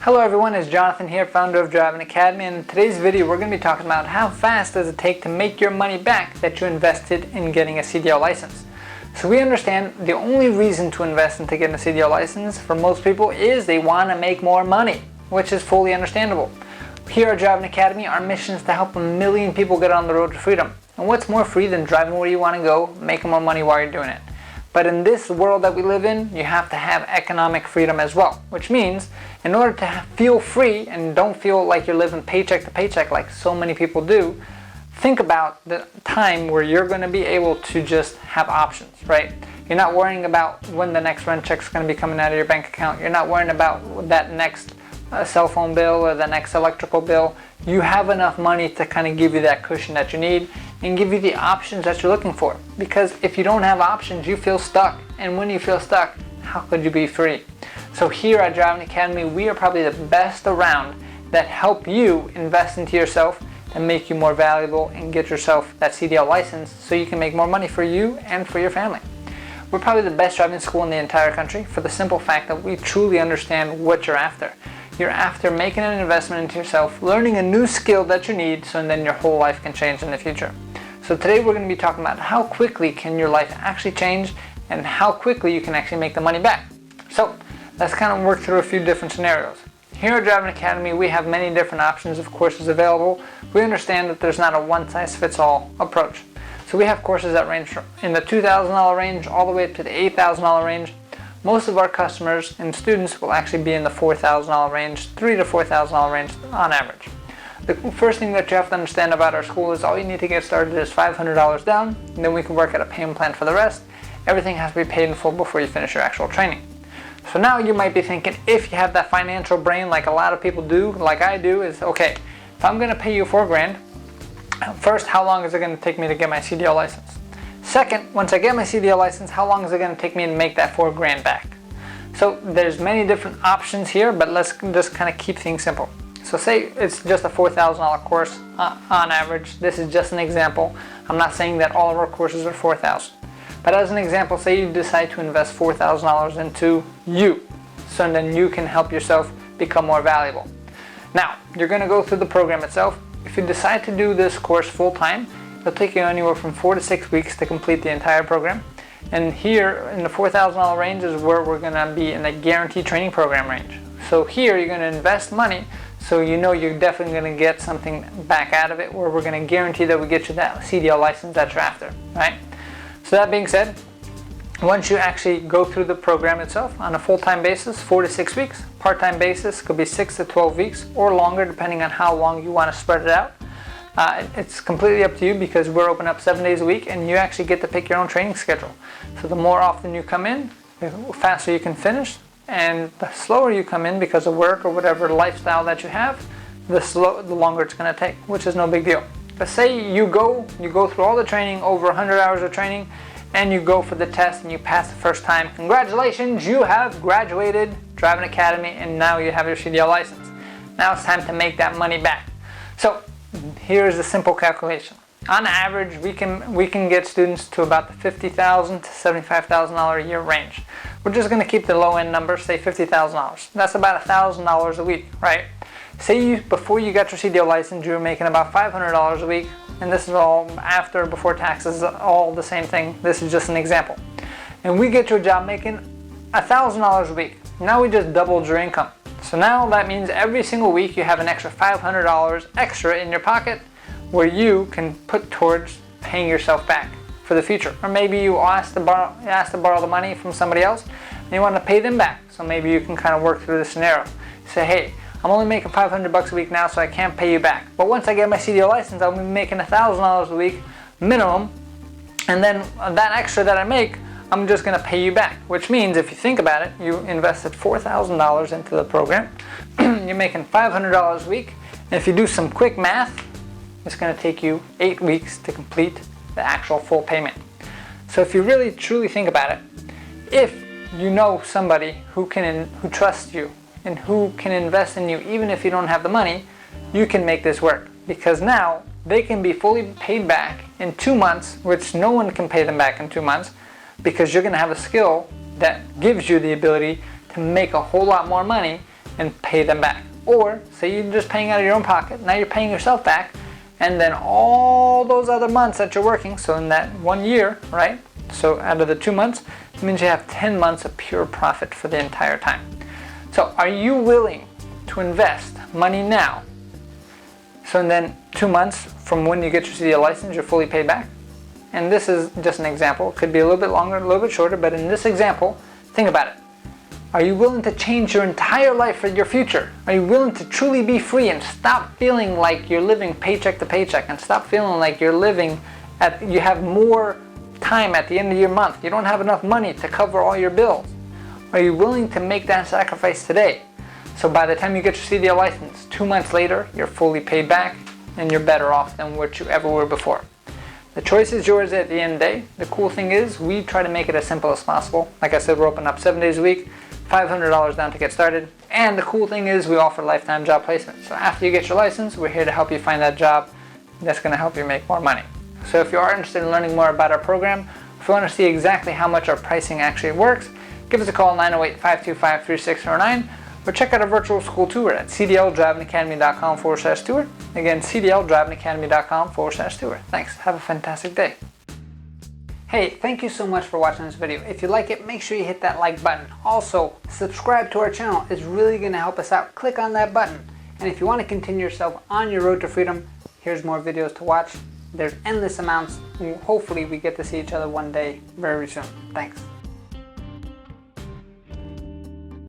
Hello everyone, it's Jonathan here, founder of Driving Academy, and in today's video we're going to be talking about how fast does it take to make your money back that you invested in getting a CDL license. So we understand the only reason to invest into getting a CDL license for most people is they want to make more money, which is fully understandable. Here at Driving Academy, our mission is to help 1 million people get on the road to freedom. And what's more free than driving where you want to go, making more money while you're doing it? But in this world that we live in, you have to have economic freedom as well, which means in order to feel free and don't feel like you're living paycheck to paycheck like so many people do, think about the time where you're going to be able to just have options, right? You're not worrying about when the next rent check's going to be coming out of your bank account. You're not worrying about that next cell phone bill or the next electrical bill. You have enough money to kind of give you that cushion that you need and give you the options that you're looking for. Because if you don't have options, you feel stuck. And when you feel stuck, how could you be free? So here at Driving Academy, we are probably the best around that help you invest into yourself and make you more valuable and get yourself that CDL license so you can make more money for you and for your family. We're probably the best driving school in the entire country for the simple fact that we truly understand what you're after. You're after making an investment into yourself, learning a new skill that you need, so then your whole life can change in the future. So today we're going to be talking about how quickly can your life actually change and how quickly you can actually make the money back. So let's kind of work through a few different scenarios. Here at Driving Academy, we have many different options of courses available. We understand that there's not a one-size-fits-all approach. So we have courses that range from in the $2,000 range all the way up to the $8,000 range. Most of our customers and students will actually be in the $4,000 range, $3,000 to $4,000 range on average. The first thing that you have to understand about our school is all you need to get started is $500 down, and then we can work at a payment plan for the rest. Everything has to be paid in full before you finish your actual training. So now you might be thinking, if you have that financial brain like a lot of people do, like I do, is okay, if I'm going to pay you $4,000, first, how long is it going to take me to get my CDL license? Second, once I get my CDL license, how long is it going to take me to make that $4,000 back? So there's many different options here, but let's just kind of keep things simple. So say it's just a $4,000 course on average. This is just an example. I'm not saying that all of our courses are $4,000. But as an example, say you decide to invest $4,000 into you, so then you can help yourself become more valuable. Now, you're going to go through the program itself. If you decide to do this course full-time, it'll take you anywhere from 4 to 6 weeks to complete the entire program. And here in the $4,000 range is where we're going to be in the guaranteed training program range. So here you're going to invest money so you know you're definitely going to get something back out of it, where we're going to guarantee that we get you that CDL license that you're after, right? So that being said, once you actually go through the program itself on a full-time basis, 4 to 6 weeks, part-time basis could be 6 to 12 weeks or longer depending on how long you want to spread it out. It's completely up to you because we're open up 7 days a week and you actually get to pick your own training schedule. So the more often you come in, the faster you can finish, and the slower you come in because of work or whatever lifestyle that you have, the longer it's going to take, which is no big deal. But say you go through all the training, over 100 hours of training, and you go for the test and you pass the first time. Congratulations, you have graduated Driving Academy and now you have your CDL license. Now it's time to make that money back. So here's a simple calculation. On average, we can get students to about the $50,000 to $75,000 a year range. We're just going to keep the low end number, say $50,000. That's about $1,000 a week, right? Say before you got your CDL license, you were making about $500 a week, and this is all after, before taxes, all the same thing. This is just an example. And we get you a job making $1,000 a week. Now we just doubled your income. So now that means every single week you have an extra $500 extra in your pocket where you can put towards paying yourself back for the future. Or maybe you asked to borrow the money from somebody else and you want to pay them back. So maybe you can kind of work through the scenario. Say, hey, I'm only making $500 a week now, so I can't pay you back. But once I get my CDL license, I'll be making $1,000 a week minimum. And then that extra that I make, I'm just going to pay you back. Which means, if you think about it, you invested $4,000 into the program. You're making $500 a week. And if you do some quick math, it's going to take you 8 weeks to complete the actual full payment. So if you really truly think about it, if you know somebody who trusts you and who can invest in you even if you don't have the money, you can make this work, because now they can be fully paid back in 2 months, which no one can pay them back in 2 months, because you're going to have a skill that gives you the ability to make a whole lot more money and pay them back. Or say you're just paying out of your own pocket, now you're paying yourself back, and then all those other months that you're working, so in that 1 year, right? So out of the 2 months, it means you have 10 months of pure profit for the entire time. So are you willing to invest money now? So in then 2 months from when you get your CDL license, you're fully paid back. And this is just an example. It could be a little bit longer, a little bit shorter, but in this example, think about it. Are you willing to change your entire life for your future? Are you willing to truly be free and stop feeling like you're living paycheck to paycheck, and stop feeling like you have more time at the end of your month? You don't have enough money to cover all your bills. Are you willing to make that sacrifice today? So by the time you get your CDL license, 2 months later, you're fully paid back and you're better off than what you ever were before. The choice is yours at the end of the day. The cool thing is we try to make it as simple as possible. Like I said, we're open up 7 days a week, $500 down to get started. And the cool thing is we offer lifetime job placement. So after you get your license, we're here to help you find that job that's going to help you make more money. So if you are interested in learning more about our program, if you want to see exactly how much our pricing actually works, give us a call 908-525-3609, or check out our virtual school tour at cdldrivingacademy.com/tour. Again, cdldrivingacademy.com/tour. Thanks. Have a fantastic day. Hey, thank you so much for watching this video. If you like it, make sure you hit that like button. Also, subscribe to our channel. It's really going to help us out. Click on that button. And if you want to continue yourself on your road to freedom, here's more videos to watch. There's endless amounts. Hopefully we get to see each other one day very soon. Thanks.